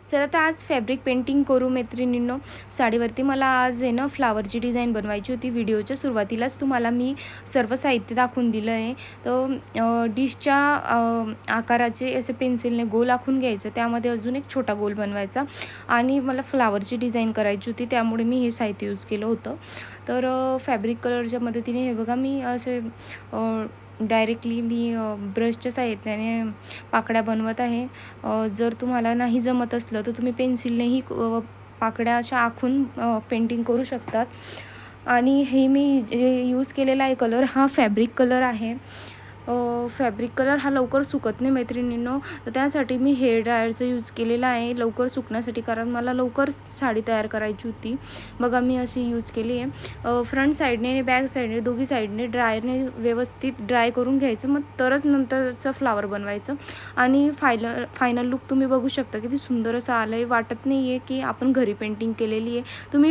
चला तर आज फॅब्रिक पेंटिंग करू मैत्रिणींनो. साडीवरती मला आज आहे ना फ्लावरची डिझाईन बनवायची होती. व्हिडिओच्या सुरुवातीलाच तुम्हाला मी सर्व साहित्य दाखवून दिलं आहे. तर डिशच्या आकाराचे असे पेन्सिलने गोल आखून घ्यायचं, त्यामध्ये अजून एक छोटा गोल बनवायचा आणि मला फ्लावरची डिझाईन करायची होती, त्यामुळे मी हे साहित्य यूज केलं होतं. तर फॅब्रिक कलरच्या मदतीने हे बघा मी असे डायरेक्टली मी ब्रशच्या साहाय्याने पाकळ्या बनवत आहे. जर तुम्हाला नाही जमत असलं तर तुम्ही पेन्सिलनेही पाकळ्या अशा आखून पेंटिंग करू शकतात. आणि हे मी जे यूज केलेला आहे कलर हा फॅब्रिक कलर आहे. फॅब्रिक कलर हा लवकर सुकत नाही मैत्रिणींनो, तर त्यासाठी मी हेअर ड्रायरचा यूज केलेला आहे लवकर सुकण्यासाठी, कारण मला लवकर साडी तयार करायची होती. बघा मी अशी यूज केली आहे. फ्रंट साईडने आणि बॅक साईडने दोघी साईडने ड्रायरने व्यवस्थित ड्राय करून घ्यायचं, मग तरच नंतरचं फ्लावर बनवायचं. आणि फायनल लुक तुम्ही बघू शकता किती सुंदर असं आलं आहे. वाटत नाही आहे की आपण घरी पेंटिंग केलेली आहे. तुम्ही